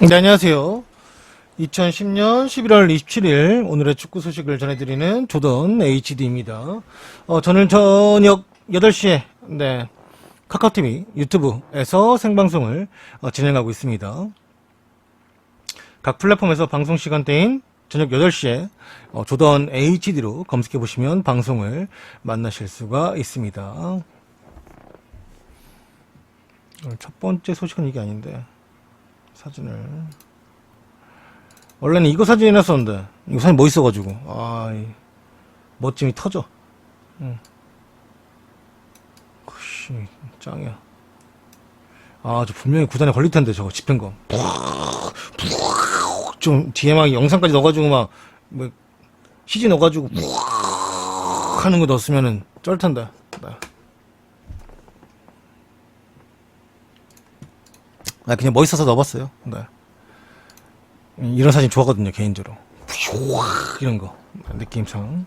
네, 안녕하세요. 2010년 11월 27일 오늘의 축구 소식을 전해드리는 조던 HD입니다. 저는 저녁 8시에 카카오TV 유튜브에서 생방송을 진행하고 있습니다. 각 플랫폼에서 방송 시간대인 저녁 8시에 조던 HD로 검색해보시면 방송을 만나실 수가 있습니다. 첫 번째 소식은 이게 아닌데 사진을 원래는 이거 사진 해놨었는데 이거 사진 멋있어가지고 멋짐이 터져. 짱이야. 저 분명히 구단에 걸릴텐데 저거 집행검 좀 뒤에 막 영상까지 넣어가지고 막 뭐 CG 넣어가지고 하는 거 넣었으면은 쩔텐데. 그냥 멋있어서 넣어봤어요. 이런 사진 좋아하거든요, 개인적으로. 이런 거 느낌상.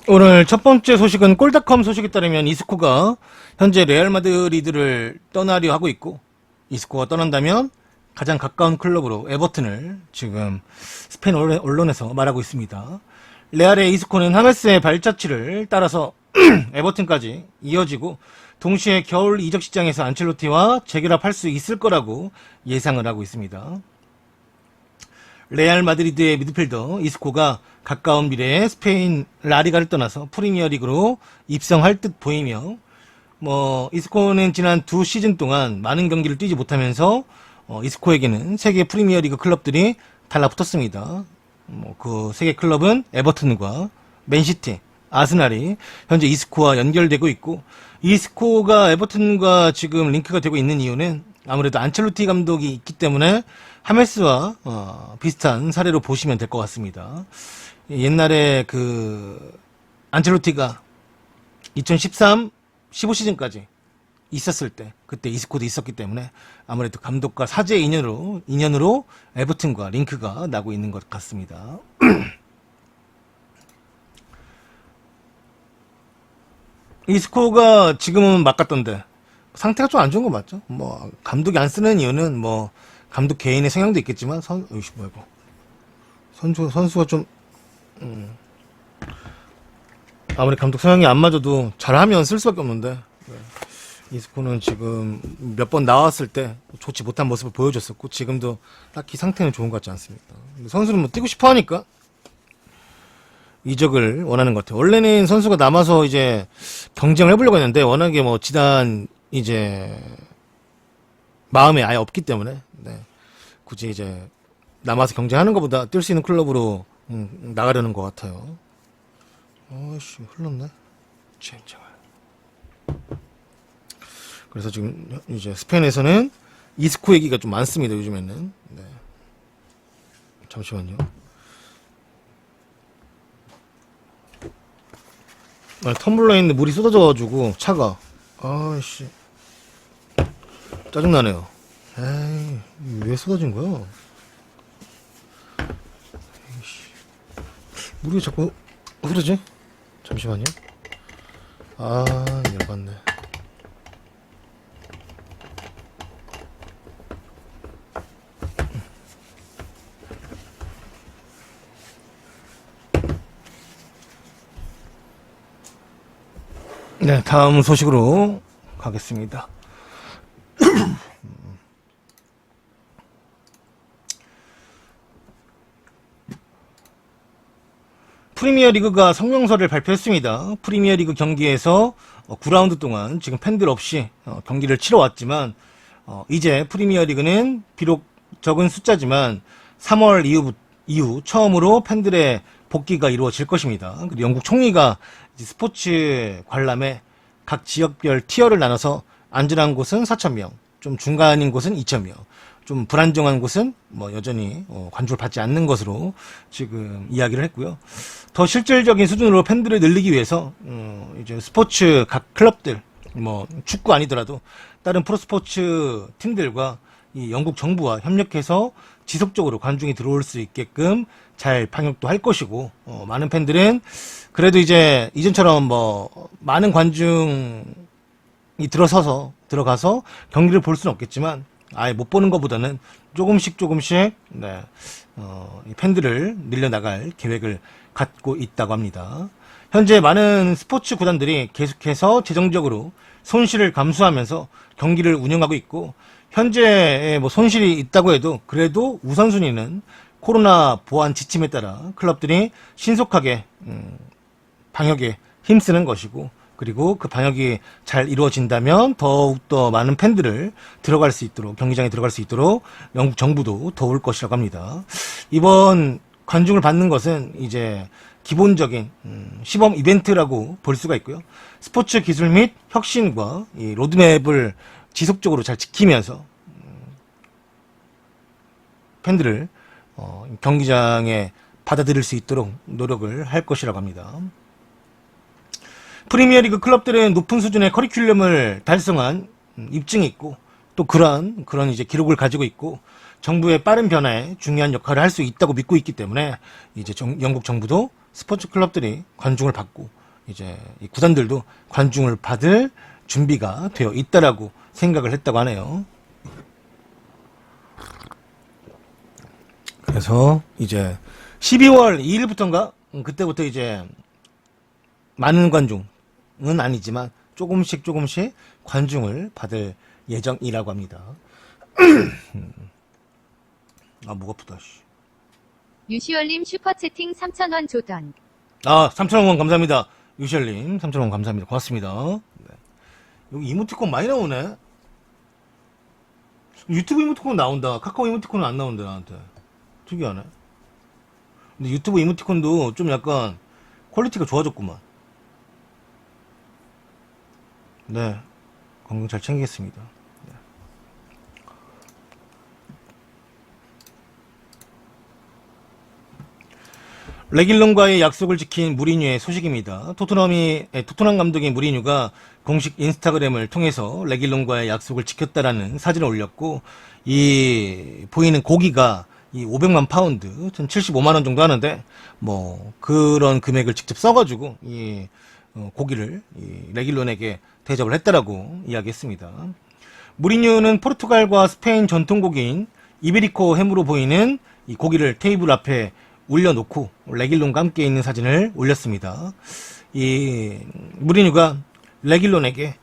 오늘 첫 번째 소식은 골닷컴 소식에 따르면 이스코가 현재 레알 마드리드를 떠나려 하고 있고, 이스코가 떠난다면 가장 가까운 클럽으로 에버튼을 지금 스페인 언론에서 말하고 있습니다. 레알의 이스코는 하메스의 발자취를 따라서 에버튼까지 이어지고 동시에 겨울 이적 시장에서 안첼로티와 재결합할 수 있을 거라고 예상을 하고 있습니다. 레알 마드리드의 미드필더 이스코가 가까운 미래에 스페인 라리가를 떠나서 프리미어리그로 입성할 듯 보이며 이스코는 지난 2시즌 동안 많은 경기를 뛰지 못하면서 이스코에게는 세계 프리미어리그 클럽들이 달라붙었습니다. 그 세계 클럽은 에버튼과 맨시티, 아스날이 현재 이스코와 연결되고 있고, 이스코가 에버튼과 지금 링크가 되고 있는 이유는 아무래도 안첼로티 감독이 있기 때문에 하메스와 비슷한 사례로 보시면 될 것 같습니다. 옛날에 안첼로티가 2013, 15시즌까지 있었을 때 그때 이스코도 있었기 때문에 아무래도 감독과 사제 인연으로 에버튼과 링크가 나고 있는 것 같습니다. 이스코가 지금은 막갔던데 상태가 좀 안 좋은 거 맞죠? 감독이 안 쓰는 이유는 감독 개인의 성향도 있겠지만 선수가 좀 아무리 감독 성향이 안 맞아도 잘하면 쓸 수밖에 없는데 이스코는 지금 몇 번 나왔을 때 좋지 못한 모습을 보여줬었고 지금도 딱히 상태는 좋은 것 같지 않습니다. 근데 선수는 뛰고 싶어 하니까 이적을 원하는 것 같아요. 원래는 선수가 남아서 이제 경쟁을 해보려고 했는데 워낙에 지단 이제 마음에 아예 없기 때문에 굳이 이제 남아서 경쟁하는 것보다 뛸 수 있는 클럽으로 나가려는 것 같아요. 아이씨 흘렀네. 젠장을. 그래서 지금 이제 스페인에서는 이스코 얘기가 좀 많습니다. 요즘에는. 잠시만요. 텀블러에 있는 물이 쏟아져가지고 차가 아이씨 짜증나네요. 에이 왜 쏟아진 거야? 에이씨. 물이 왜 자꾸 흐르지? 잠시만요. 열받네. 네, 다음 소식으로 가겠습니다. 프리미어리그가 성명서를 발표했습니다. 프리미어리그 경기에서 9라운드 동안 지금 팬들 없이 경기를 치러왔지만 이제 프리미어리그는 비록 적은 숫자지만 3월 이후 처음으로 팬들의 복귀가 이루어질 것입니다. 그리고 영국 총리가 스포츠 관람에 각 지역별 티어를 나눠서 안전한 곳은 4,000명, 좀 중간인 곳은 2,000명, 좀 불안정한 곳은 여전히 관注를 받지 않는 것으로 지금 이야기를 했고요. 더 실질적인 수준으로 팬들을 늘리기 위해서 이제 스포츠 각 클럽들, 축구 아니더라도 다른 프로스포츠 팀들과 이 영국 정부와 협력해서 지속적으로 관중이 들어올 수 있게끔 잘 방역도 할 것이고, 많은 팬들은 그래도 이제 이전처럼 뭐 많은 관중이 들어가서 경기를 볼 수는 없겠지만 아예 못 보는 것보다는 조금씩 네, 이 팬들을 늘려나갈 계획을 갖고 있다고 합니다. 현재 많은 스포츠 구단들이 계속해서 재정적으로 손실을 감수하면서 경기를 운영하고 있고, 현재 뭐 손실이 있다고 해도 그래도 우선순위는 코로나 보안 지침에 따라 클럽들이 신속하게 방역에 힘쓰는 것이고, 그리고 그 방역이 잘 이루어진다면 더욱더 많은 팬들을 들어갈 수 있도록, 경기장에 들어갈 수 있도록 영국 정부도 도울 것이라고 합니다. 이번 관중을 받는 것은 이제 기본적인 시범 이벤트라고 볼 수가 있고요. 스포츠 기술 및 혁신과 이 로드맵을 지속적으로 잘 지키면서 팬들을 경기장에 받아들일 수 있도록 노력을 할 것이라고 합니다. 프리미어리그 클럽들은 높은 수준의 커리큘럼을 달성한 입증이 있고, 또 그런 이제 기록을 가지고 있고, 정부의 빠른 변화에 중요한 역할을 할 수 있다고 믿고 있기 때문에 이제 영국 정부도 스포츠 클럽들이 관중을 받고, 이제 이 구단들도 관중을 받을 준비가 되어 있다라고 생각을 했다고 하네요. 그래서 이제 12월 2일부터인가 그때부터 이제 많은 관중은 아니지만 조금씩 관중을 받을 예정이라고 합니다. 아, 목 아프다. 유시얼님 슈퍼채팅 3,000원 조던. 아, 3,000원 감사합니다. 유시얼님 3,000원 감사합니다. 고맙습니다. 네. 여기 이모티콘 많이 나오네. 유튜브 이모티콘 나온다. 카카오 이모티콘은 안 나온다, 나한테. 특이하네. 근데 유튜브 이모티콘도 좀 약간 퀄리티가 좋아졌구만. 네. 건강 잘 챙기겠습니다. 네. 레길론과의 약속을 지킨 무리뉴의 소식입니다. 토트넘 감독인 무리뉴가 공식 인스타그램을 통해서 레길론과의 약속을 지켰다라는 사진을 올렸고, 이 보이는 고기가 이 500만 파운드, 75만 원 정도 하는데, 뭐 그런 금액을 직접 써가지고 이 고기를 이 레길론에게 대접을 했다라고 이야기했습니다. 무리뉴는 포르투갈과 스페인 전통 고기인 이베리코 햄으로 보이는 이 고기를 테이블 앞에 올려놓고 레길론과 함께 있는 사진을 올렸습니다. 이 무리뉴가 레길론에게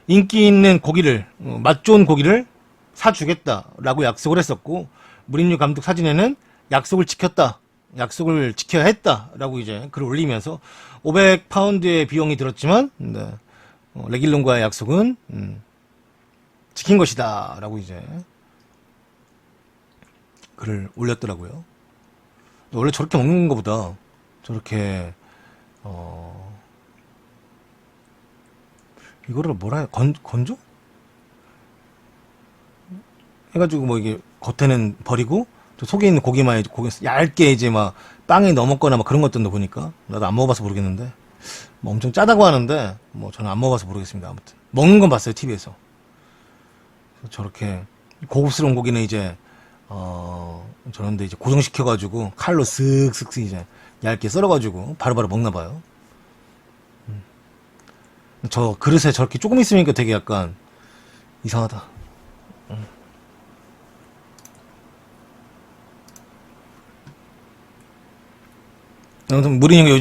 인기 있는 고기를, 맛 좋은 고기를 사주겠다라고 약속을 했었고, 무리뉴 감독 사진에는 약속을 지켰다, 약속을 지켜야 했다라고 이제 글을 올리면서 500파운드의 비용이 들었지만, 네, 레길론과의 약속은 지킨 것이다라고 이제 글을 올렸더라고요. 원래 저렇게 먹는 것보다 저렇게 이거를 뭐라 해? 건조? 해가지고 뭐 이게 겉에는 버리고 저 속에 있는 고기만 이제 얇게 이제 막 빵에 넣어 먹거나 막 그런 것들도 보니까 나도 안 먹어봐서 모르겠는데 뭐 엄청 짜다고 하는데 뭐 저는 안 먹어봐서 모르겠습니다. 아무튼 먹는 건 봤어요, TV에서. 저렇게 고급스러운 고기는 이제 저런데 이제 고정시켜가지고 칼로 쓱쓱쓱 이제 얇게 썰어가지고 바로바로 먹나봐요. 저 그릇에 저렇게 조금 있으니까 되게 약간 이상하다. 아무튼 무리뉴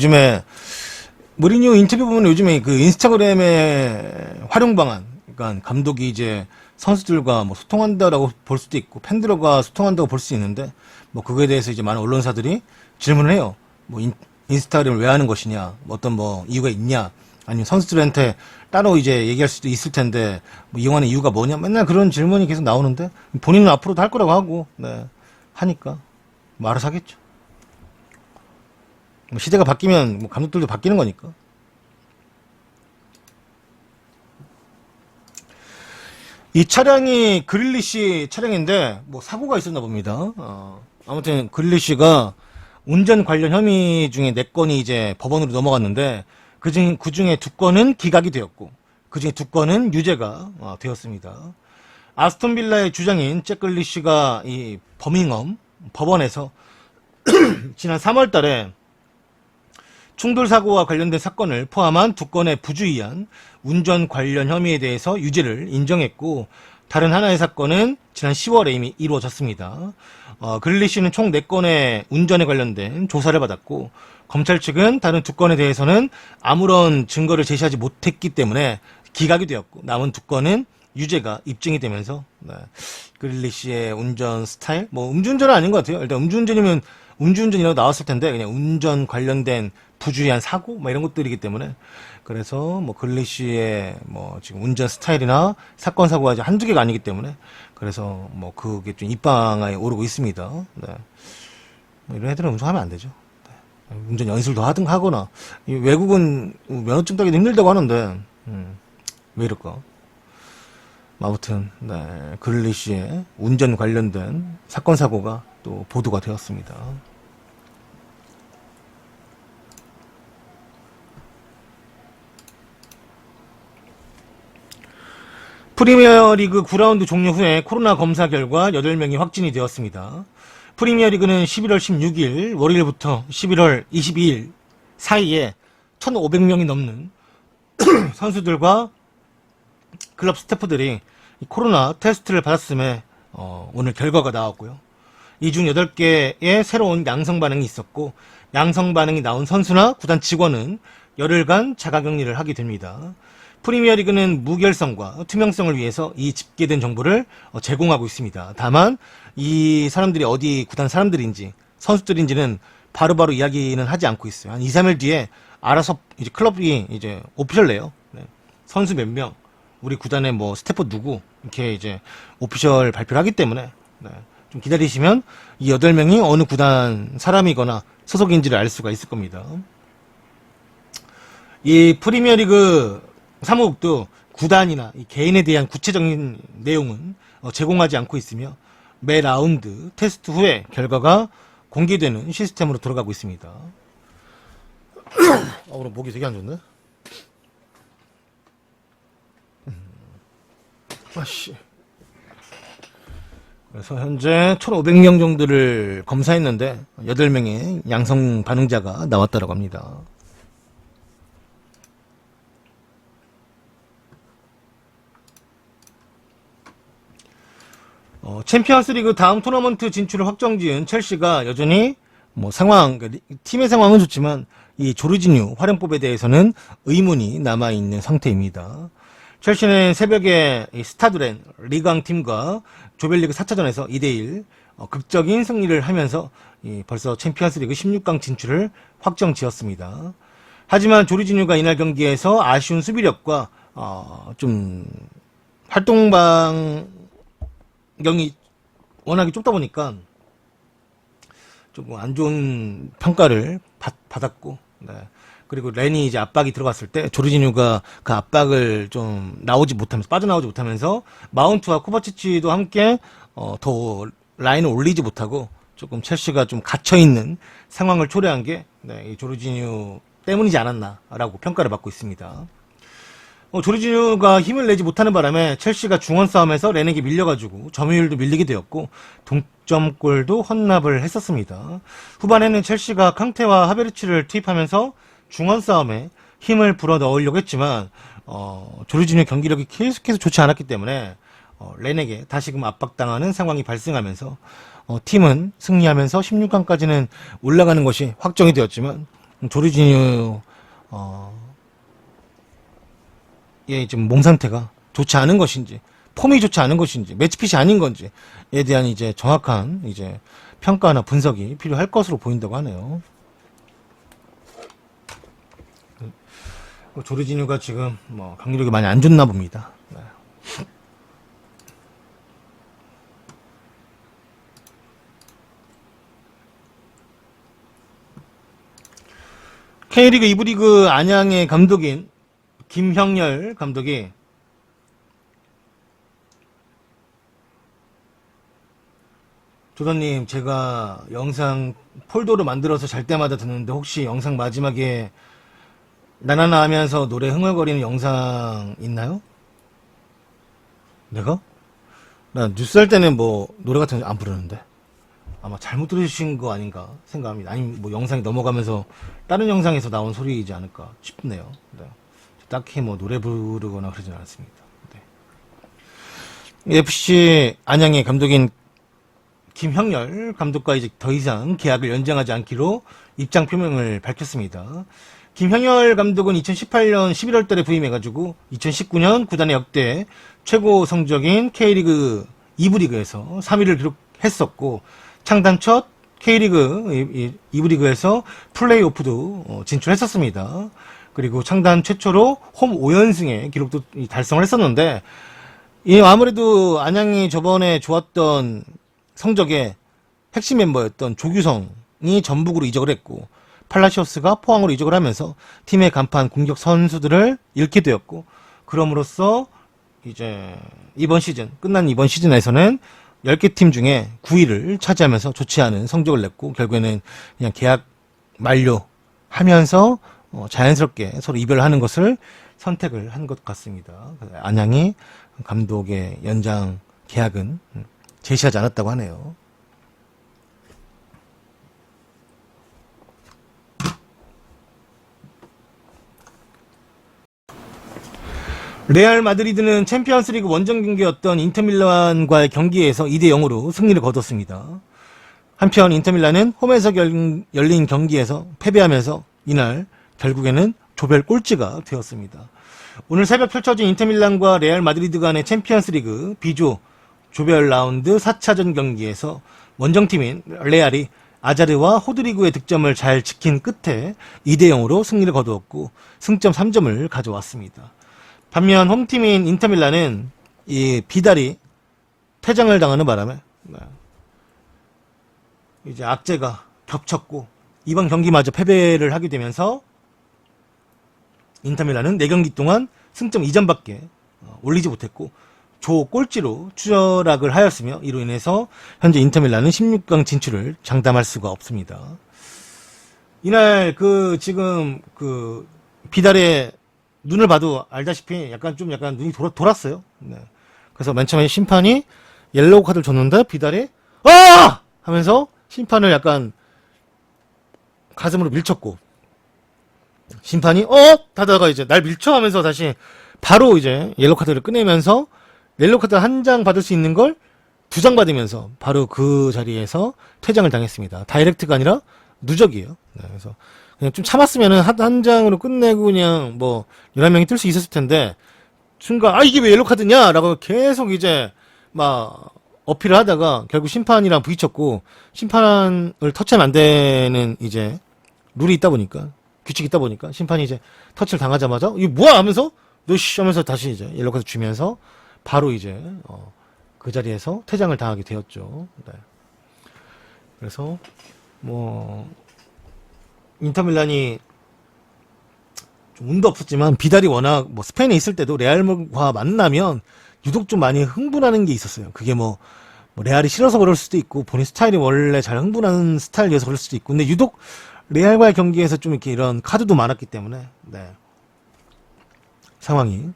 인터뷰 보면 요즘에 그 인스타그램의 활용 방안, 그러니까 감독이 이제 선수들과 뭐 소통한다라고 볼 수도 있고 팬들과 소통한다고 볼 수 있는데, 뭐 그거에 대해서 이제 많은 언론사들이 질문을 해요. 뭐 인스타그램을 왜 하는 것이냐, 뭐 어떤 뭐 이유가 있냐, 아니면 선수들한테 따로 이제 얘기할 수도 있을 텐데 뭐 이용하는 이유가 뭐냐, 맨날 그런 질문이 계속 나오는데 본인은 앞으로도 할 거라고 하고, 네, 하니까 뭐 알아서 하겠죠. 뭐 시대가 바뀌면 뭐 감독들도 바뀌는 거니까. 이 차량이 그릴리시 차량인데 뭐 사고가 있었나 봅니다. 아무튼 그릴리시가 운전 관련 혐의 중에 4건이 이제 법원으로 넘어갔는데 그 중에 2건은 기각이 되었고 그 중에 2건은 유죄가 되었습니다. 아스톤 빌라의 주장인 잭 그릴리시가 이 버밍엄 법원에서 지난 3월 달에 충돌 사고와 관련된 사건을 포함한 2건의 부주의한 운전 관련 혐의에 대해서 유죄를 인정했고, 다른 하나의 사건은 지난 10월에 이미 이루어졌습니다. 그릴리시는 총 4건의 운전에 관련된 조사를 받았고, 검찰 측은 다른 2건에 대해서는 아무런 증거를 제시하지 못했기 때문에 기각이 되었고, 남은 2건은 유죄가 입증이 되면서, 네, 그릴리시의 운전 스타일, 뭐 음주운전은 아닌 것 같아요. 일단 음주운전이면 음주운전이라고 나왔을 텐데, 그냥 운전 관련된 부주의한 사고, 뭐 이런 것들이기 때문에, 그래서 뭐 그릴리시의 뭐 지금 운전 스타일이나 사건 사고가 이제 한두 개가 아니기 때문에, 그래서 뭐 그게 좀 입방아에 오르고 있습니다. 네. 뭐 이런 애들은 운전하면 안 되죠. 네. 운전 연수를 더 하거나, 이 외국은 면허증 따기도 힘들다고 하는데, 왜 이럴까? 아무튼, 네, 그릴리시의 운전 관련된 사건 사고가 또 보도가 되었습니다. 프리미어리그 9라운드 종료 후에 코로나 검사 결과 8명이 확진이 되었습니다. 프리미어리그는 11월 16일 월요일부터 11월 22일 사이에 1,500명이 넘는 선수들과 클럽 스태프들이 코로나 테스트를 받았음에 오늘 결과가 나왔고요. 이 중 8개의 새로운 양성 반응이 있었고, 양성 반응이 나온 선수나 구단 직원은 열흘간 자가격리를 하게 됩니다. 프리미어리그는 무결성과 투명성을 위해서 이 집계된 정보를 제공하고 있습니다. 다만 이 사람들이 어디 구단 사람들인지 선수들인지는 바로바로 이야기는 하지 않고 있어요. 한 2, 3일 뒤에 알아서 이제 클럽이 이제 오피셜 내요. 네. 선수 몇 명, 우리 구단의 뭐 스태프 누구, 이렇게 이제 오피셜 발표를 하기 때문에, 네, 좀 기다리시면 이 8명이 어느 구단 사람이거나 소속인지를 알 수가 있을 겁니다. 이 프리미어리그 사무국도 구단이나 이 개인에 대한 구체적인 내용은 제공하지 않고 있으며, 매 라운드 테스트 후에 결과가 공개되는 시스템으로 돌아가고 있습니다. 오늘 목이 되게 안 좋네. 아씨. 그래서 현재 1,500명 정도를 검사했는데 8명의 양성 반응자가 나왔다고 합니다. 챔피언스리그 다음 토너먼트 진출을 확정지은 첼시가 여전히 뭐 상황, 팀의 상황은 좋지만 이 조르지뉴 활용법에 대해서는 의문이 남아있는 상태입니다. 첼시는 새벽에 이 스타드렌 리강 팀과 조별리그 4차전에서 2대1 극적인 승리를 하면서 벌써 챔피언스리그 16강 진출을 확정지었습니다. 하지만 조르지뉴가 이날 경기에서 아쉬운 수비력과 좀 활동방 경이 워낙에 좁다 보니까 조금 안 좋은 평가를 받았고, 네. 그리고 렌이 이제 압박이 들어갔을 때 조르지뉴가 그 압박을 좀 빠져나오지 못하면서 마운트와 코바치치도 함께 더 라인을 올리지 못하고 조금 첼시가 좀 갇혀있는 상황을 초래한 게, 네, 이 조르지뉴 때문이지 않았나라고 평가를 받고 있습니다. 조르지뉴가 힘을 내지 못하는 바람에 첼시가 중원 싸움에서 렌에게 밀려가지고 점유율도 밀리게 되었고 동점골도 헌납을 했었습니다. 후반에는 첼시가 캉테와 하베르치를 투입하면서 중원 싸움에 힘을 불어 넣으려고 했지만 조르지뉴 경기력이 계속해서 좋지 않았기 때문에 렌에게 다시금 압박당하는 상황이 발생하면서 팀은 승리하면서 16강까지는 올라가는 것이 확정이 되었지만 조르지뉴 지금 몸 상태가 좋지 않은 것인지, 폼이 좋지 않은 것인지, 매치핏이 아닌 건지에 대한 이제 정확한 이제 평가나 분석이 필요할 것으로 보인다고 하네요. 조르지뉴가 지금 뭐 경기력이 많이 안 좋나 봅니다. 네. K리그 2부 리그 안양의 감독인 김형렬 감독이 조던님, 제가 영상 폴더로 만들어서 잘 때마다 듣는데 혹시 영상 마지막에 나나나 하면서 노래 흥얼거리는 영상 있나요? 내가? 나 뉴스 할 때는 뭐 노래 같은 거 안 부르는데. 아마 잘못 들으신 거 아닌가 생각합니다. 아니면 뭐 영상이 넘어가면서 다른 영상에서 나온 소리이지 않을까 싶네요. 네. 딱히 뭐 노래 부르거나 그러진 않습니다. 네. FC 안양의 감독인 김형렬 감독과 이제 더 이상 계약을 연장하지 않기로 입장 표명을 밝혔습니다. 김형렬 감독은 2018년 11월 달에 부임해가지고 2019년 구단의 역대 최고 성적인 K리그 2부 리그에서 3위를 기록했었고 창단 첫 K리그 2부 리그에서 플레이오프도 진출했었습니다. 그리고 창단 최초로 홈 5연승의 기록도 달성을 했었는데 아무래도 안양이 저번에 좋았던 성적의 핵심 멤버였던 조규성이 전북으로 이적을 했고 팔라시오스가 포항으로 이적을 하면서 팀의 간판 공격 선수들을 잃게 되었고 그럼으로써 이제 끝난 이번 시즌에서는 10개 팀 중에 9위를 차지하면서 좋지 않은 성적을 냈고 결국에는 그냥 계약 만료하면서 자연스럽게 서로 이별하는 것을 선택을 한 것 같습니다. 안양이 감독의 연장 계약은 제시하지 않았다고 하네요. 레알 마드리드는 챔피언스리그 원정 경기였던 인터밀란과의 경기에서 2대0으로 승리를 거뒀습니다. 한편 인터밀란은 홈에서 열린 경기에서 패배하면서 이날 결국에는 조별 꼴찌가 되었습니다. 오늘 새벽 펼쳐진 인터밀란과 레알 마드리드 간의 챔피언스리그 B조 조별 라운드 4차전 경기에서 원정팀인 레알이 아자르와 호드리구의 득점을 잘 지킨 끝에 2대0으로 승리를 거두었고 승점 3점을 가져왔습니다. 반면 홈팀인 인터밀란은 이 비달이 퇴장을 당하는 바람에 이제 악재가 겹쳤고 이번 경기마저 패배를 하게 되면서 인터밀란은 4경기 동안 승점 2점밖에 올리지 못했고 조 꼴찌로 추락을 하였으며 이로 인해서 현재 인터밀란은 16강 진출을 장담할 수가 없습니다. 이날 지금 비달의 눈을 봐도 알다시피 약간 눈이 돌았어요. 네. 그래서 맨 처음에 심판이 옐로우 카드를 줬는데 비달이 아! 하면서 심판을 약간 가슴으로 밀쳤고 심판이 하다가 이제 날 밀쳐 하면서 다시 바로 이제 옐로우 카드를 꺼내면서 옐로우 카드 한 장 받을 수 있는 걸 2장 받으면서 바로 그 자리에서 퇴장을 당했습니다. 다이렉트가 아니라 누적이에요. 네. 그래서 그냥 좀 참았으면은 한 장으로 끝내고 그냥 11명이 뜰 수 있었을 텐데 순간 이게 왜 옐로우 카드냐 라고 계속 이제 막 어필을 하다가 결국 심판이랑 부딪혔고 심판을 터치하면 안 되는 이제 룰이 있다 보니까 규칙이 있다 보니까 심판이 이제 터치를 당하자마자 이게 뭐야 하면서 너씨 하면서 다시 이제 옐로우 카드 주면서 바로 이제 그 자리에서 퇴장을 당하게 되었죠. 네. 그래서 인터밀란이 좀 운도 없었지만 비달이 워낙 스페인에 있을 때도 레알과 만나면 유독 좀 많이 흥분하는 게 있었어요. 그게 레알이 싫어서 그럴 수도 있고 본인 스타일이 원래 잘 흥분하는 스타일이어서 그럴 수도 있고 근데 유독 레알과의 경기에서 좀 이렇게 이런 카드도 많았기 때문에 네. 상황이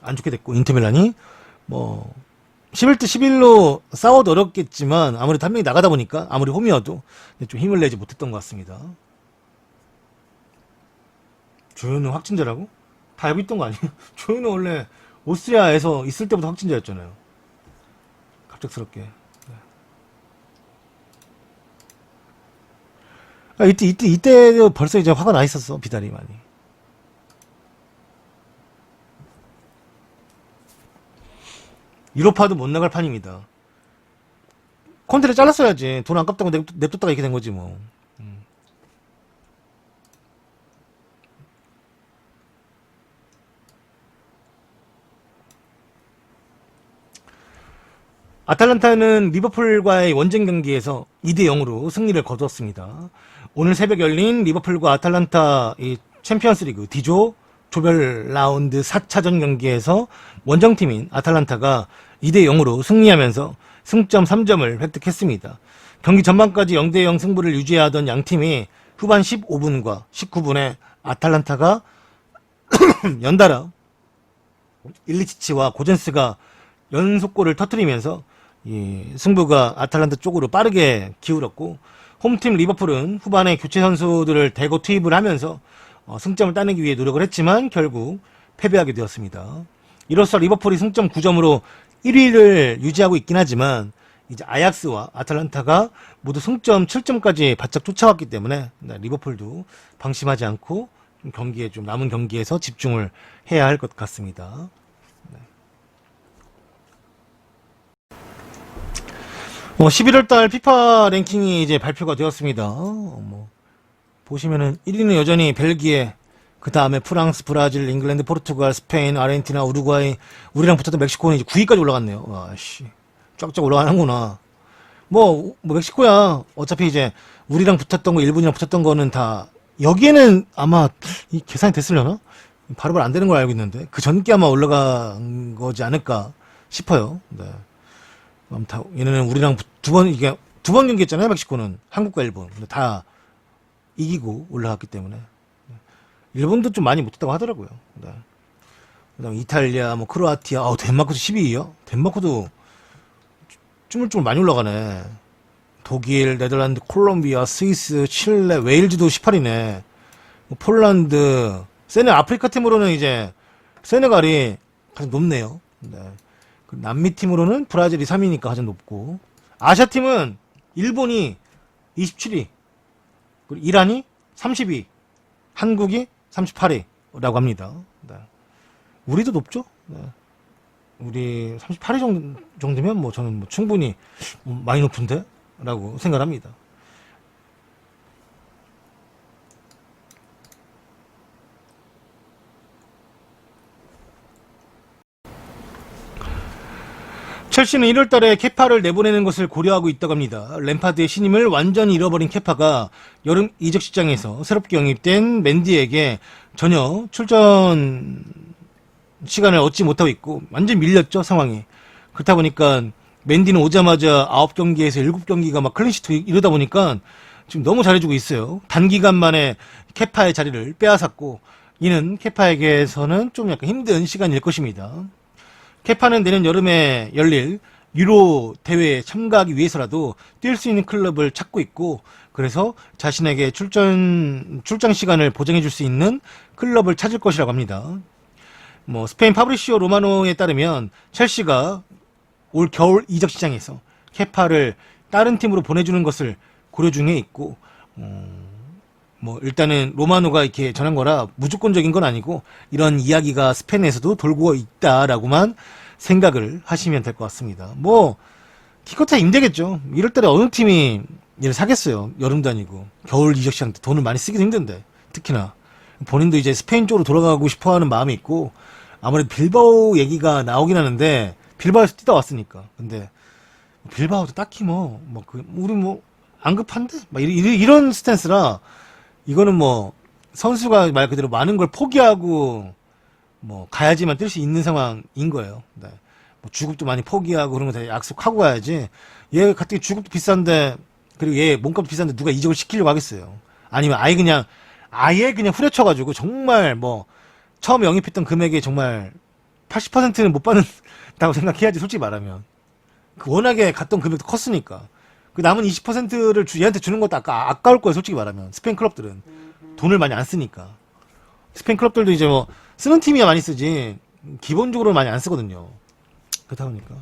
안 좋게 됐고 인터밀란이 11대 11로 싸워도 어렵겠지만 아무래도 한 명이 나가다 보니까 아무리 홈이어도 좀 힘을 내지 못했던 것 같습니다. 조현우 확진자라고? 다 알고 있던 거 아니에요? 조현우 원래 오스트리아에서 있을 때부터 확진자였잖아요. 갑작스럽게. 네. 이때도 벌써 이제 화가 나 있었어, 비달이 많이. 유로파도 못 나갈 판입니다. 콘테를 잘랐어야지. 돈 아깝다고 냅뒀다가 이렇게 된 거지 뭐. 아탈란타는 리버풀과의 원정 경기에서 2대0으로 승리를 거두었습니다. 오늘 새벽 열린 리버풀과 아탈란타 챔피언스리그 D조 조별 라운드 4차전 경기에서 원정팀인 아탈란타가 2대0으로 승리하면서 승점 3점을 획득했습니다. 경기 전반까지 0대0 승부를 유지하던 양팀이 후반 15분과 19분에 아탈란타가 연달아 일리치치와 고젠스가 연속골을 터뜨리면서 이 승부가 아탈란타 쪽으로 빠르게 기울었고, 홈팀 리버풀은 후반에 교체 선수들을 대거 투입을 하면서 승점을 따내기 위해 노력을 했지만 결국 패배하게 되었습니다. 이로써 리버풀이 승점 9점으로 1위를 유지하고 있긴 하지만 이제 아약스와 아탈란타가 모두 승점 7점까지 바짝 쫓아왔기 때문에 리버풀도 방심하지 않고 경기에 좀 남은 경기에서 집중을 해야 할 것 같습니다. 11월달 피파 랭킹이 이제 발표가 되었습니다. 보시면은 1위는 여전히 벨기에, 그 다음에 프랑스, 브라질, 잉글랜드, 포르투갈, 스페인, 아르헨티나, 우루과이, 우리랑 붙었던 멕시코는 이제 9위까지 올라갔네요. 와, 씨. 쫙쫙 올라가는구나. 멕시코야. 어차피 이제 우리랑 붙었던 거, 일본이랑 붙었던 거는 다, 여기에는 아마 이 계산이 됐으려나? 바로바로 안 되는 걸 알고 있는데, 그 전께 아마 올라간 거지 않을까 싶어요. 네. 얘네는 우리랑 두 번 경기 했잖아요, 멕시코는. 한국과 일본. 근데 다 이기고 올라갔기 때문에. 일본도 좀 많이 못했다고 하더라고요. 네. 그 다음에 이탈리아, 크로아티아, 덴마크도 12위요? 덴마크도 쭈물쭈물 많이 올라가네. 독일, 네덜란드, 콜롬비아, 스위스, 칠레, 웨일즈도 18위네. 폴란드, 아프리카 팀으로는 이제, 세네갈이 가장 높네요. 네. 남미 팀으로는 브라질이 3위니까 가장 높고, 아시아 팀은 일본이 27위, 그리고 이란이 30위, 한국이 38위라고 합니다. 네. 우리도 높죠? 네. 우리 38위 정도면 저는 충분히 많이 높은데? 라고 생각합니다. 첼시는 1월달에 케파를 내보내는 것을 고려하고 있다고 합니다. 램파드의 신임을 완전히 잃어버린 케파가 여름 이적 시장에서 새롭게 영입된 맨디에게 전혀 출전 시간을 얻지 못하고 있고 완전 밀렸죠, 상황이. 그렇다 보니까 맨디는 오자마자 9경기에서 7경기가 막 클린시트 이러다 보니까 지금 너무 잘해주고 있어요. 단기간 만에 케파의 자리를 빼앗았고, 이는 케파에게서는 좀 약간 힘든 시간일 것입니다. 케파는 내년 여름에 열릴 유로 대회에 참가하기 위해서라도 뛸 수 있는 클럽을 찾고 있고, 그래서 자신에게 출장 시간을 보장해 줄 수 있는 클럽을 찾을 것이라고 합니다. 스페인 파브리시오 로마노에 따르면 첼시가 올 겨울 이적 시장에서 케파를 다른 팀으로 보내주는 것을 고려 중에 있고, 일단은 로마노가 이렇게 전한 거라 무조건적인 건 아니고 이런 이야기가 스페인에서도 돌고 있다라고만 생각을 하시면 될 것 같습니다. 기껏해 임대겠죠. 이럴 때는 어느 팀이 얘를 사겠어요. 여름도 아니고 겨울 이적 시장 때 돈을 많이 쓰기도 힘든데, 특히나 본인도 이제 스페인 쪽으로 돌아가고 싶어하는 마음이 있고, 아무래도 빌바오 얘기가 나오긴 하는데 빌바오에서 뛰다 왔으니까. 근데 빌바오도 딱히 우리 안 급한데? 이런 스탠스라, 이거는 선수가 말 그대로 많은 걸 포기하고, 가야지만 뛸 수 있는 상황인 거예요. 네. 주급도 많이 포기하고 그런 거 다 약속하고 가야지. 얘 같은 주급도 비싼데, 그리고 얘 몸값도 비싼데 누가 이적을 시키려고 하겠어요. 아니면 아예 그냥 후려쳐가지고, 정말 처음 영입했던 금액의 정말 80%는 못 받는다고 생각해야지, 솔직히 말하면. 워낙에 갔던 금액도 컸으니까. 그 남은 20%를 얘한테 주는 것도 아까울 거예요, 솔직히 말하면. 스페인 클럽들은 돈을 많이 안 쓰니까. 스페인 클럽들도 이제 쓰는 팀이야 많이 쓰지 기본적으로 많이 안 쓰거든요. 그렇다 보니까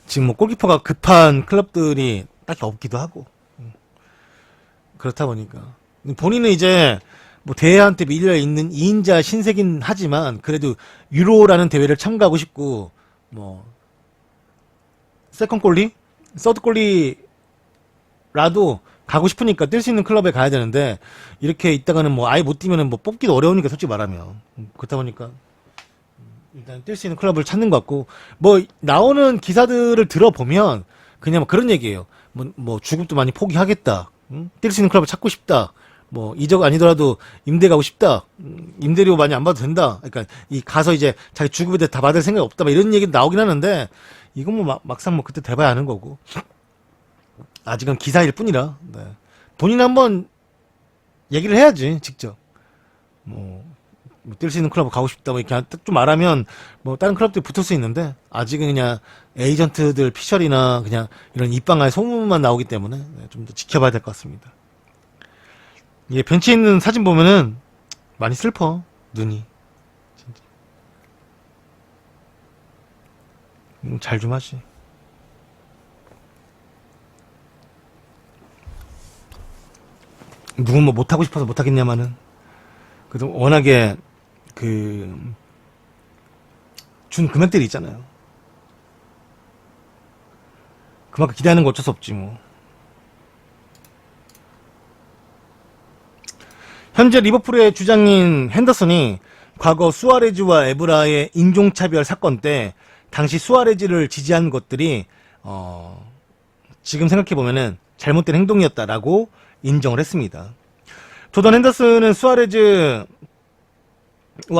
지금 골키퍼가 급한 클럽들이 딱히 없기도 하고, 그렇다 보니까 본인은 이제 대회한테 밀려 있는 2인자 신세긴 하지만 그래도 유로라는 대회를 참가하고 싶고, 세컨 골리, 서드 골리라도 가고 싶으니까 뛸 수 있는 클럽에 가야 되는데, 이렇게 있다가는 아예 못 뛰면은 뽑기도 어려우니까, 솔직히 말하면. 그렇다 보니까 일단 뛸 수 있는 클럽을 찾는 것 같고, 나오는 기사들을 들어보면 그냥 그런 얘기예요. 주급도 많이 포기하겠다. 뛸 수 있는 클럽을 찾고 싶다. 이적 아니더라도 임대 가고 싶다. 임대료 많이 안 받아도 된다. 그러니까 가서 이제 자기 주급에 대해 다 받을 생각이 없다. 이런 얘기도 나오긴 하는데, 이건 막상 그때 돼봐야 아는 거고. 아직은 기사일 뿐이라. 네. 본인 한번 얘기를 해야지, 직접. 뭐 뛸 수 있는 클럽 가고 싶다 뭐 이렇게 좀 말하면 뭐 다른 클럽들이 붙을 수 있는데 아직은 그냥 에이전트들 피셜이나 그냥 이런 입방아의 소문만 나오기 때문에 좀 더 지켜봐야 될 것 같습니다. 예, 벤치에 있는 사진 보면은 많이 슬퍼 눈이 진짜. 잘 좀 하지. 누군 뭐 못하고 싶어서 못하겠냐마는 그래도 워낙에 그 준 금액들이 있잖아요. 그만큼 기대하는 거 어쩔 수 없지 뭐. 현재 리버풀의 주장인 핸더슨이 과거 수아레즈와 에브라의 인종차별 사건 때 당시 수아레즈를 지지한 것들이 지금 생각해보면은 잘못된 행동이었다라고 인정을 했습니다. 조던 핸더슨은 수아레즈와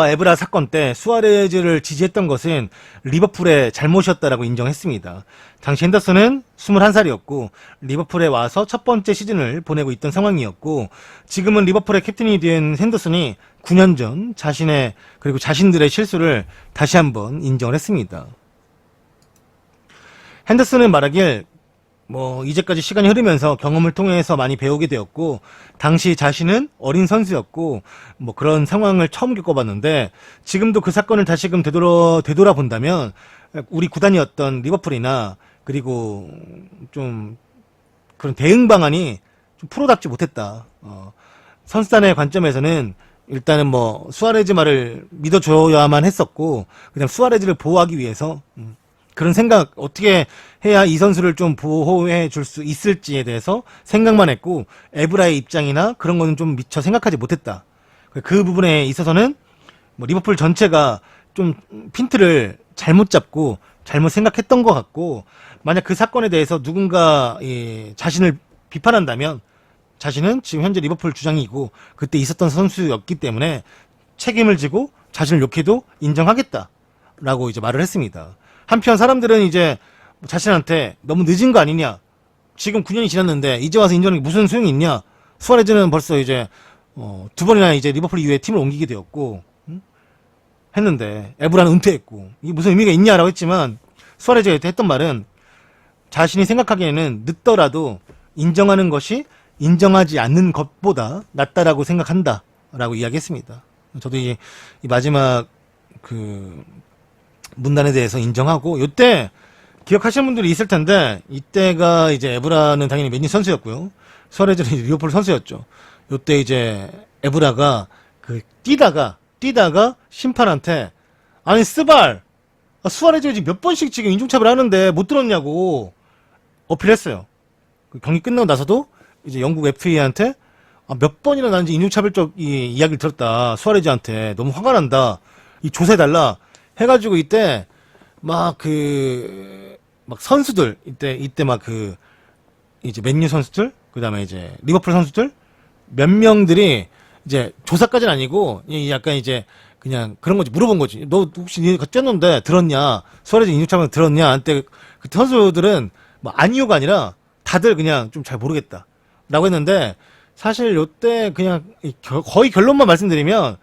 에브라 사건 때 수아레즈를 지지했던 것은 리버풀의 잘못이었다라고 인정했습니다. 당시 핸더슨은 21살이었고 리버풀에 와서 첫 번째 시즌을 보내고 있던 상황이었고 지금은 리버풀의 캡틴이 된 핸더슨이 9년 전 그리고 자신들의 실수를 다시 한번 인정을 했습니다. 핸더슨은 말하길 뭐 이제까지 시간이 흐르면서 경험을 통해서 많이 배우게 되었고 당시 자신은 어린 선수였고 뭐 그런 상황을 처음 겪어봤는데 지금도 그 사건을 다시금 되돌아본다면 우리 구단이었던 리버풀이나 그리고 좀 그런 대응 방안이 좀 프로답지 못했다. 선수단의 관점에서는 일단은 뭐 수아레즈 말을 믿어줘야만 했었고 그냥 수아레즈를 보호하기 위해서 그런 생각 어떻게 해야 이 선수를 좀 보호해 줄 수 있을지에 대해서 생각만 했고 에브라의 입장이나 그런 거는 좀 미처 생각하지 못했다. 그 부분에 있어서는 뭐 리버풀 전체가 좀 핀트를 잘못 잡고 잘못 생각했던 것 같고 만약 그 사건에 대해서 누군가 자신을 비판한다면 자신은 지금 현재 리버풀 주장이고 그때 있었던 선수였기 때문에 책임을 지고 자신을 욕해도 인정하겠다라고 이제 말을 했습니다. 한편 사람들은 이제 자신한테 너무 늦은 거 아니냐. 지금 9년이 지났는데 이제 와서 인정하는 게 무슨 소용이 있냐. 수아레즈는 벌써 이제 두 번이나 이제 리버풀 이후에 팀을 옮기게 되었고 했는데 에브라는 은퇴했고 이게 무슨 의미가 있냐라고 했지만 수아레즈가 했던 말은 자신이 생각하기에는 늦더라도 인정하는 것이 인정하지 않는 것보다 낫다라고 생각한다라고 이야기했습니다. 저도 이 마지막 그 문단에 대해서 인정하고 요때 기억하시는 분들이 있을 텐데 이때가 이제 에브라는 당연히 맨유 선수였고요. 수아레즈는 리버풀 선수였죠. 요때 이제 에브라가 그 뛰다가 심판한테 아니 스발 수아레즈가 지금 몇 번씩 지금 인종차별 하는데 못 들었냐고 어필했어요. 그 경기 끝나고 나서도 이제 영국 FA한테 몇 번이나 난 이제 인종차별적 이야기를 들었다. 수아레즈한테 너무 화가 난다. 이 조사해달라. 해가지고 이때 막 선수들 이때 막 이제 맨유 선수들 그다음에 이제 리버풀 선수들 몇 명들이 이제 조사까지는 아니고 약간 이제 그냥 그런 거지 물어본 거지. 너 혹시 니가 뛰었는데 들었냐? 수아레즈 인종차별 들었냐? 한때 그때 선수들은 뭐 아니요가 아니라 다들 그냥 좀 잘 모르겠다라고 했는데 사실 요때 그냥 거의 결론만 말씀드리면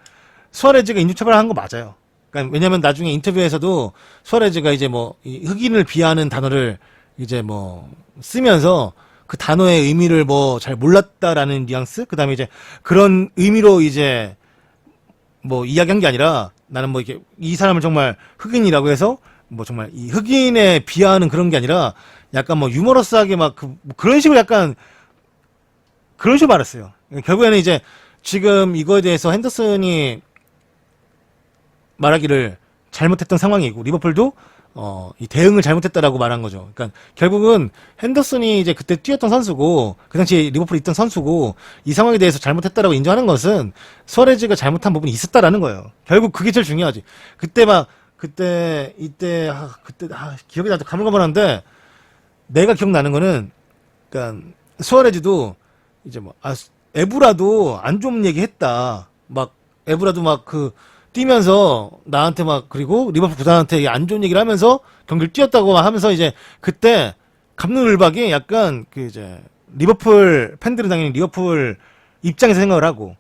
수아레즈가 인종차별 한 거 맞아요. 그러니까 왜냐면 나중에 인터뷰에서도 수아레즈가 이제 뭐 흑인을 비하하는 단어를 이제 뭐 쓰면서 그 단어의 의미를 뭐 잘 몰랐다라는 뉘앙스 그다음에 이제 그런 의미로 이제 뭐 이야기한 게 아니라 나는 뭐 이렇게 이 사람을 정말 흑인이라고 해서 뭐 정말 이 흑인에 비하하는 그런 게 아니라 약간 뭐 유머러스하게 막 그런 식으로 약간 그런 식으로 말했어요. 결국에는 이제 지금 이거에 대해서 핸더슨이 말하기를 잘못했던 상황이고 리버풀도 이 대응을 잘못했다라고 말한 거죠. 그러니까 결국은 핸더슨이 이제 그때 뛰었던 선수고 그 당시에 리버풀에 있던 선수고 이 상황에 대해서 잘못했다라고 인정하는 것은 수아레즈가 잘못한 부분이 있었다라는 거예요. 결국 그게 제일 중요하지. 그때 기억이 나도 가물가물한데 내가 기억나는 거는 그러니까 수아레즈도 이제 에브라도 안 좋은 얘기 했다. 막 에브라도 뛰면서 나한테 그리고 리버풀 구단한테 안 좋은 얘기를 하면서 경기를 뛰었다고 하면서 이제 그때 갑론을박이 약간 이제 리버풀 팬들은 당연히 리버풀 입장에서 생각을 하고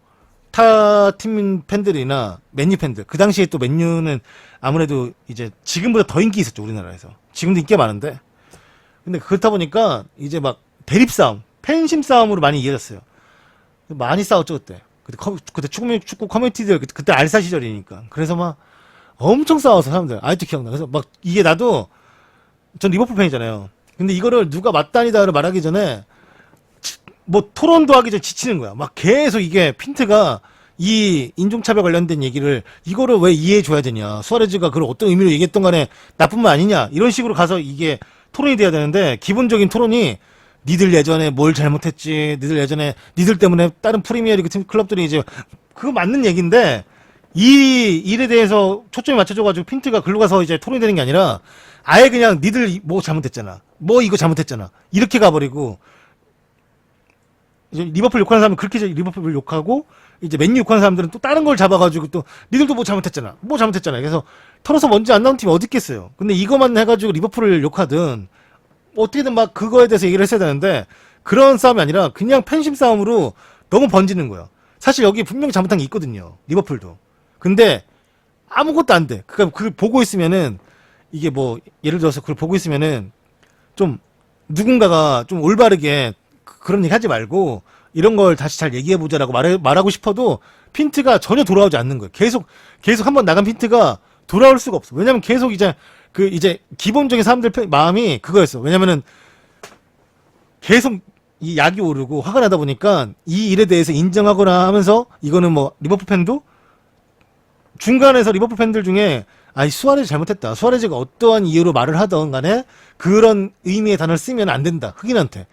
타 팀 팬들이나 맨유 팬들, 그 당시에 또 맨유는 아무래도 이제 지금보다 더 인기 있었죠, 우리나라에서. 지금도 인기가 많은데. 근데 그렇다 보니까 이제 막 대립 싸움, 팬심 싸움으로 많이 이어졌어요. 많이 싸웠죠, 그때. 그때 축구 커뮤니티들, 그때 알사 시절이니까. 그래서 막 엄청 싸워서 사람들. 아직도 기억나. 그래서 막 이게 나도, 전 리버풀 팬이잖아요. 근데 이거를 누가 맞다니다를 말하기 전에 뭐 토론도 하기 전에 지치는 거야. 막 계속 이게 핀트가 이 인종차별 관련된 얘기를 이거를 왜 이해해 줘야 되냐. 수아레즈가 그걸 어떤 의미로 얘기했던 간에 나쁜 말 아니냐. 이런 식으로 가서 이게 토론이 돼야 되는데 기본적인 토론이 니들 예전에 뭘 잘못했지. 니들 예전에 니들 때문에 다른 프리미어리그 팀 클럽들이 이제 그거 맞는 얘기인데 이 일에 대해서 초점이 맞춰져가지고 핀트가 글로 가서 이제 토론이 되는 게 아니라 아예 그냥 니들 뭐 잘못했잖아. 뭐 이거 잘못했잖아. 이렇게 가버리고 이제 리버풀 욕하는 사람은 그렇게 리버풀을 욕하고 이제 맨유 욕하는 사람들은 또 다른 걸 잡아가지고 또 니들도 뭐 잘못했잖아. 뭐 잘못했잖아. 그래서 털어서 먼지 안 나온 팀이 어디 있겠어요. 근데 이거만 해가지고 리버풀을 욕하든 어떻게든 막 그거에 대해서 얘기를 했어야 되는데 그런 싸움이 아니라 그냥 팬심 싸움으로 너무 번지는 거예요. 사실 여기 분명히 잘못한 게 있거든요. 리버풀도. 근데 아무것도 안 돼. 그러니까 그걸 보고 있으면은 이게 뭐 예를 들어서 그걸 보고 있으면은 좀 누군가가 좀 올바르게 그런 얘기 하지 말고 이런 걸 다시 잘 얘기해보자라고 말하고 싶어도 핀트가 전혀 돌아오지 않는 거예요. 계속 한번 나간 핀트가 돌아올 수가 없어. 왜냐면 계속 이제 기본적인 사람들 마음이 그거였어. 왜냐면은 계속 이 약이 오르고 화가 나다 보니까 이 일에 대해서 인정하거나 하면서 이거는 뭐 리버풀 팬도 중간에서 리버풀 팬들 중에 아이 수아레즈 잘못했다. 수아레즈가 어떠한 이유로 말을 하던 간에 그런 의미의 단어를 쓰면 안 된다. 흑인한테.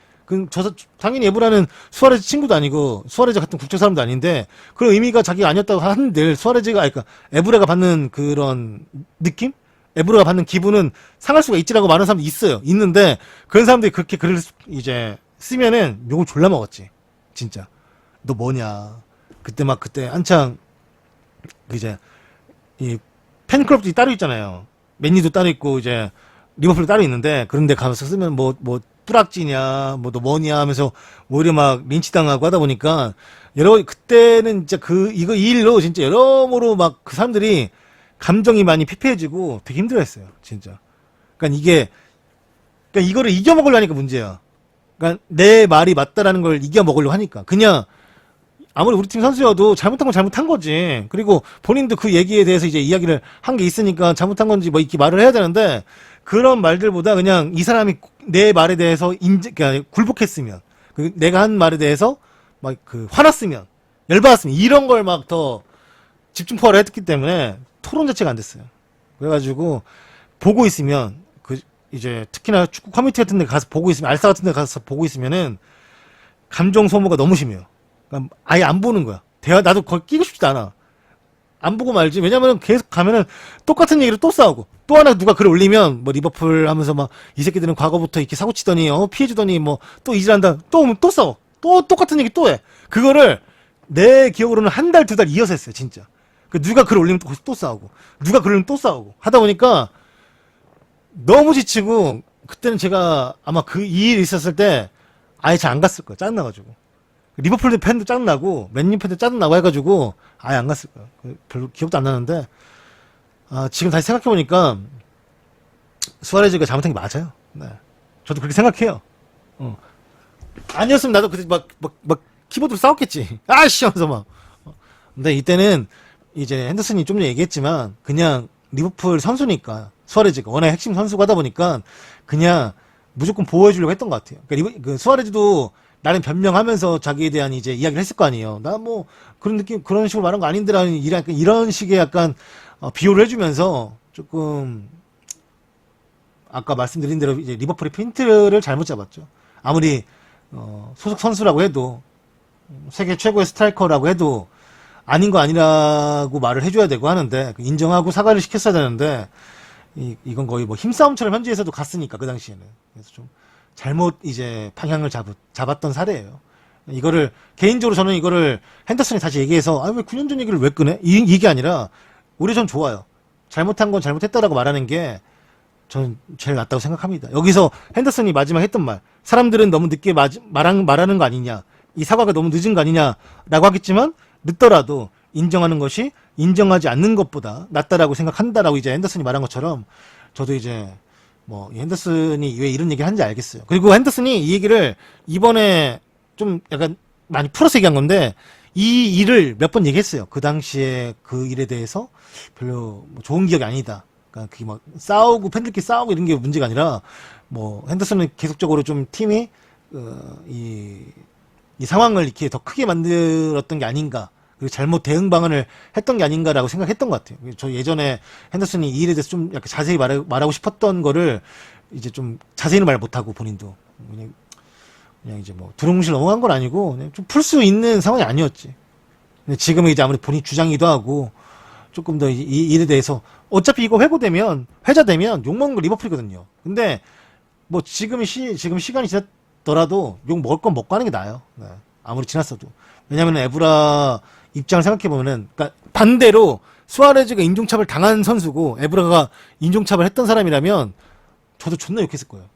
당연히 에브라는 수아레즈 친구도 아니고 수아레즈 같은 국적 사람도 아닌데 그런 의미가 자기가 아니었다고 한들 수아레즈가 그러니까 에브라가 받는 그런 느낌? 에브라가 받는 기분은 상할 수가 있지라고 말하는 사람도 있어요. 있는데 그런 사람들이 그렇게 글을 이제 쓰면은 욕을 졸라 먹었지. 진짜. 너 뭐냐. 그때 한창 이제 이 팬클럽들이 따로 있잖아요. 맨유도 따로 있고 이제 리버풀도 따로 있는데 그런데 가서 쓰면 뭐 뿌락지냐 뭐 너 뭐냐 하면서 오히려 막 린치당하고 하다 보니까 그때는 진짜 이 일로 진짜 여러모로 막 그 사람들이 감정이 많이 피폐해지고 되게 힘들어했어요. 진짜. 그러니까 이거를 이겨먹으려 하니까 문제야. 그러니까 내 말이 맞다라는 걸 이겨먹으려고 하니까 그냥 아무리 우리 팀 선수여도 잘못한 건 잘못한 거지. 그리고 본인도 그 얘기에 대해서 이제 이야기를 한 게 있으니까 잘못한 건지 뭐 이렇게 말을 해야 되는데 그런 말들보다 그냥 이 사람이 내 말에 대해서 그러니까 굴복했으면 내가 한 말에 대해서 막 화났으면 열받았으면 이런 걸 막 더 집중 포화를 했기 때문에 토론 자체가 안 됐어요. 그래가지고 보고 있으면 이제 특히나 축구 커뮤니티 같은 데 가서 보고 있으면 알사 같은 데 가서 보고 있으면은 감정 소모가 너무 심해요. 그러니까 아예 안 보는 거야. 나도 거기 끼고 싶지도 않아. 안 보고 말지. 왜냐면 계속 가면은 똑같은 얘기를 또 싸우고. 또 하나 누가 글을 올리면 뭐 리버풀 하면서 막 이 새끼들은 과거부터 이렇게 사고 치더니 피해주더니 뭐 또 이질한다. 또 싸워. 또 똑같은 얘기 또 해. 그거를 내 기억으로는 한 달, 두 달 이어서 했어요. 진짜. 누가 글 올리면 또 싸우고. 누가 글 올리면 또 싸우고. 하다 보니까 너무 지치고 그때는 제가 아마 이 일이 있었을 때 아예 잘 안 갔을 거예요. 짜증나가지고. 리버풀 팬도 짜증나고 맨유 팬도 짜증나고 해가지고 아예 안 갔을 거예요. 별로 기억도 안 나는데 지금 다시 생각해보니까 수아레즈가 잘못한 게 맞아요. 네. 저도 그렇게 생각해요. 아니었으면 나도 그때 막 키보드로 싸웠겠지. 아이씨 하면서 막. 근데 이때는 이제 핸더슨이 좀 전에 얘기했지만 그냥 리버풀 선수니까 수아레즈가 워낙 핵심 선수가 하다 보니까 그냥 무조건 보호해주려고 했던 것 같아요. 그러니까 수아레즈도 나름 변명하면서 자기에 대한 이제 이야기를 했을 거 아니에요. 나 뭐 그런 느낌 그런 식으로 말한 거 아닌데라는 이런 식의 약간 비호를 해주면서 조금 아까 말씀드린 대로 이제 리버풀의 핀트를 잘못 잡았죠. 아무리 소속 선수라고 해도 세계 최고의 스트라이커라고 해도 아닌 거 아니라고 말을 해줘야 되고 하는데 인정하고 사과를 시켰어야 되는데 이건 거의 뭐 힘싸움처럼 현지에서도 갔으니까 그 당시에는 그래서 좀 잘못 이제 방향을 잡았던 사례예요. 개인적으로 저는 이거를 핸더슨이 다시 얘기해서 왜 9년 전 얘기를 왜 꺼내? 이게 아니라 우리 전 좋아요. 잘못한 건 잘못했다라고 말하는 게 저는 제일 낫다고 생각합니다. 여기서 핸더슨이 마지막 했던 말 사람들은 너무 늦게 말하는 거 아니냐 이 사과가 너무 늦은 거 아니냐라고 하겠지만 늦더라도 인정하는 것이 인정하지 않는 것보다 낫다라고 생각한다라고 이제 핸더슨이 말한 것처럼 저도 이제 뭐 이 핸더슨이 왜 이런 얘기를 하는지 알겠어요. 그리고 핸더슨이 이 얘기를 이번에 좀 약간 많이 풀어서 얘기한 건데 이 일을 몇 번 얘기했어요. 그 당시에 그 일에 대해서 별로 뭐 좋은 기억이 아니다. 그러니까 그게 막 싸우고 팬들끼리 싸우고 이런 게 문제가 아니라 뭐 핸더슨은 계속적으로 좀 팀이 이 상황을 이렇게 더 크게 만들었던 게 아닌가. 그리고 잘못 대응 방안을 했던 게 아닌가라고 생각했던 것 같아요. 저 예전에 핸더슨이 이 일에 대해서 좀 약간 자세히 말하고 싶었던 거를 이제 좀 자세히는 말 못하고 본인도 그냥 이제 뭐 두루뭉실 넘어간 건 아니고 그냥 좀 풀 수 있는 상황이 아니었지. 근데 지금은 이제 아무래도 본인 주장이기도 하고 조금 더 이 일에 대해서 어차피 이거 회자되면 욕먹는 거 리버풀이거든요. 근데 뭐 지금 시간이 지났더라도 욕 먹을 건 먹고 하는 게 나아요. 네. 아무리 지났어도. 왜냐면 에브라 입장을 생각해보면은, 그니까 반대로 수아레즈가 인종차별 당한 선수고 에브라가 인종차별 했던 사람이라면 저도 존나 욕했을 거예요.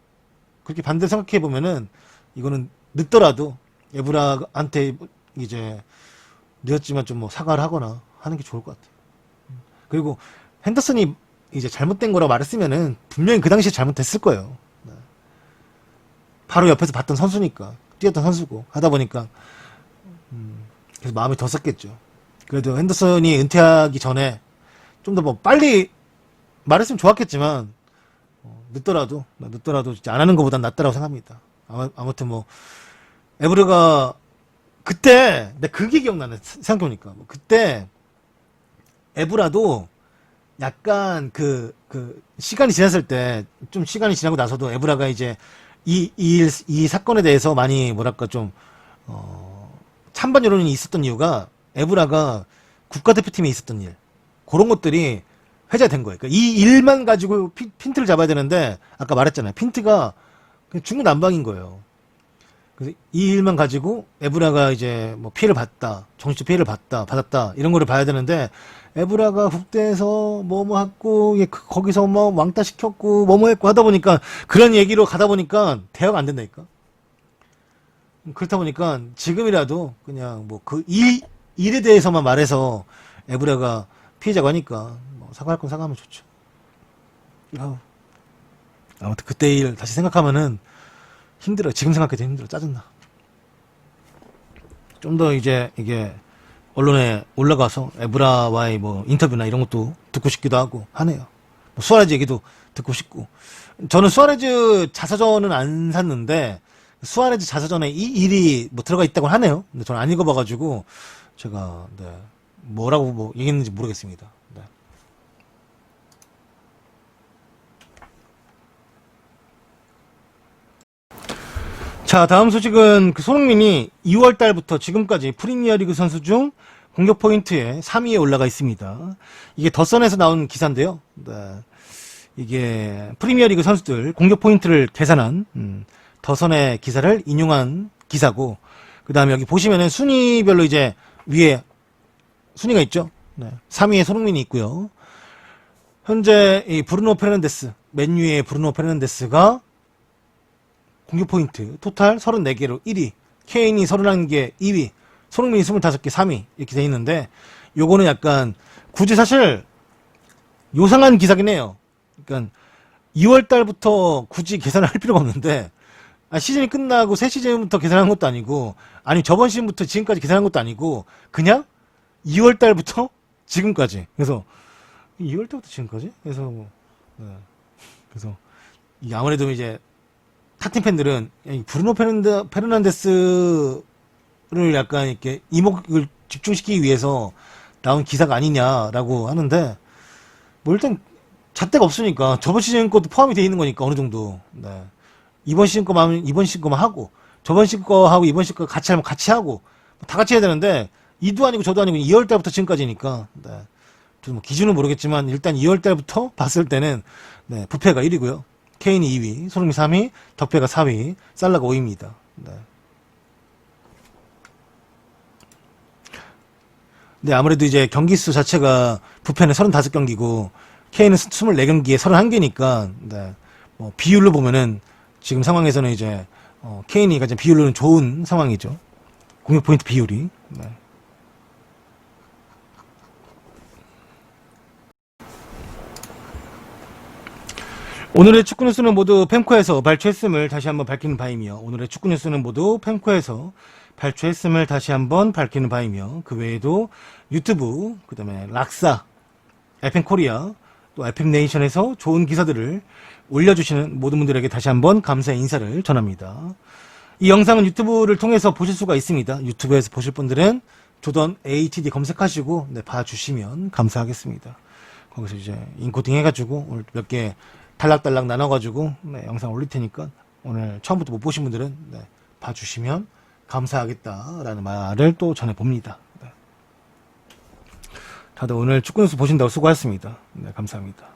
그렇게 반대로 생각해보면은 이거는 늦더라도 에브라한테 이제 늦었지만 좀 뭐 사과를 하거나 하는 게 좋을 것 같아요. 그리고 핸더슨이 이제 잘못된 거라고 말했으면은 분명히 그 당시에 잘못됐을 거예요. 네. 바로 옆에서 봤던 선수니까, 뛰었던 선수고 하다 보니까 그래서 마음이 더 썼겠죠. 그래도 핸더슨이 은퇴하기 전에 좀 더 뭐 빨리 말했으면 좋았겠지만 늦더라도 진짜 안 하는 것보단 낫다라고 생각합니다. 아무튼 뭐 에브르가 그때 내가 그게 기억나네. 생각해보니까 그때 에브라도 약간 그 시간이 지났을 때 좀 시간이 지나고 나서도 에브라가 이제 이 사건에 대해서 많이 뭐랄까 좀 찬반 여론이 있었던 이유가 에브라가 국가대표팀에 있었던 일 그런 것들이 회자된 거예요. 그러니까 이 일만 가지고 핀트를 잡아야 되는데 아까 말했잖아요. 핀트가 그냥 중구난방인 거예요. 그래서 이 일만 가지고 에브라가 이제 뭐 피해를 봤다, 정치적 피해를 받았다 이런 거를 봐야 되는데 에브라가 국대에서 뭐뭐 했고 거기서 뭐 왕따 시켰고 뭐뭐 했고 하다 보니까 그런 얘기로 가다 보니까 대화가 안 된다니까. 그렇다 보니까 지금이라도 그냥 뭐 그 일에 대해서만 말해서 에브라가 피해자가 하니까 뭐 사과할 건 사과하면 좋죠. 아무튼 그때 일 다시 생각하면은 힘들어. 지금 생각해도 힘들어. 짜증나. 좀 더 이제 이게 언론에 올라가서 에브라와의 뭐 인터뷰나 이런 것도 듣고 싶기도 하고 하네요. 뭐 수아레즈 얘기도 듣고 싶고. 저는 수아레즈 자서전은 안 샀는데 수아레즈 자서전에 이 일이 뭐 들어가 있다고 하네요. 근데 저는 안 읽어봐가지고 제가 뭐라고 뭐 얘기했는지 모르겠습니다. 네. 자, 다음 소식은 그 손흥민이 2월 달부터 지금까지 프리미어리그 선수 중 공격 포인트에 3위에 올라가 있습니다. 이게 더선에서 나온 기사인데요. 네. 이게 프리미어리그 선수들 공격 포인트를 계산한 더선의 기사를 인용한 기사고, 그 다음에 여기 보시면은 순위별로 이제 위에 순위가 있죠. 네. 3위에 손흥민이 있고요. 현재 이 브루노 페르난데스, 맨유의 브루노 페르난데스가 공격 포인트 토탈 34개로 1위, 케인이 31개 2위, 손흥민이 25개 3위 이렇게 돼 있는데, 요거는 약간 굳이 사실 요상한 기사긴 해요. 그러니까 2월 달부터 굳이 계산을 할 필요가 없는데, 시즌이 끝나고 새 시즌부터 계산한 것도 아니고, 아니 저번 시즌부터 지금까지 계산한 것도 아니고, 그냥 2월 달부터 지금까지. 그래서 2월 달부터 지금까지? 그래서 뭐, 네. 그래서 이게 아무래도 이제 타팀 팬들은 브루노 페르난데스를 약간 이렇게 이목을 집중시키기 위해서 나온 기사가 아니냐라고 하는데, 뭐 일단 잣대가 없으니까 저번 시즌 것도 포함이 돼 있는 거니까 어느 정도. 네. 이번 시즌 거만 하면 이번 시즌 거만 하고, 저번 시즌 거 하고 이번 시즌 거 같이 하면 같이 하고, 다 같이 해야 되는데 이도 아니고 저도 아니고 2월 달부터 지금까지니까. 네. 좀 뭐 기준은 모르겠지만 일단 2월 달부터 봤을 때는 네, 부패가 1위고요. 케인이 2위, 손흥민 3위, 덕배가 4위, 살라가 5위입니다. 네. 근데 아무래도 이제 경기 수 자체가 부패는 35경기고 케인은 24경기에 31개니까 네. 뭐 비율로 보면은 지금 상황에서는 이제 케인이 가장 비율로는 좋은 상황이죠. 공격 포인트 비율이. 네. 오늘의 축구 뉴스는 모두 펜코에서 발췌했음을 다시 한번 밝히는 바이며, 오늘의 축구 뉴스는 모두 펜코에서 발췌했음을 다시 한번 밝히는 바이며, 그 외에도 유튜브, 그 다음에 락사, FM 코리아, 또 FM 네이션에서 좋은 기사들을 올려주시는 모든 분들에게 다시 한번 감사의 인사를 전합니다. 이 영상은 유튜브를 통해서 보실 수가 있습니다. 유튜브에서 보실 분들은 조던 ATD 검색하시고 봐주시면 감사하겠습니다. 거기서 이제 인코딩 해가지고 오늘 몇 개 달락달락 나눠가지고 영상 올릴 테니까 오늘 처음부터 못 보신 분들은 봐주시면 감사하겠다라는 말을 또 전해봅니다. 다들 오늘 축구 뉴스 보신다고 수고하셨습니다. 감사합니다.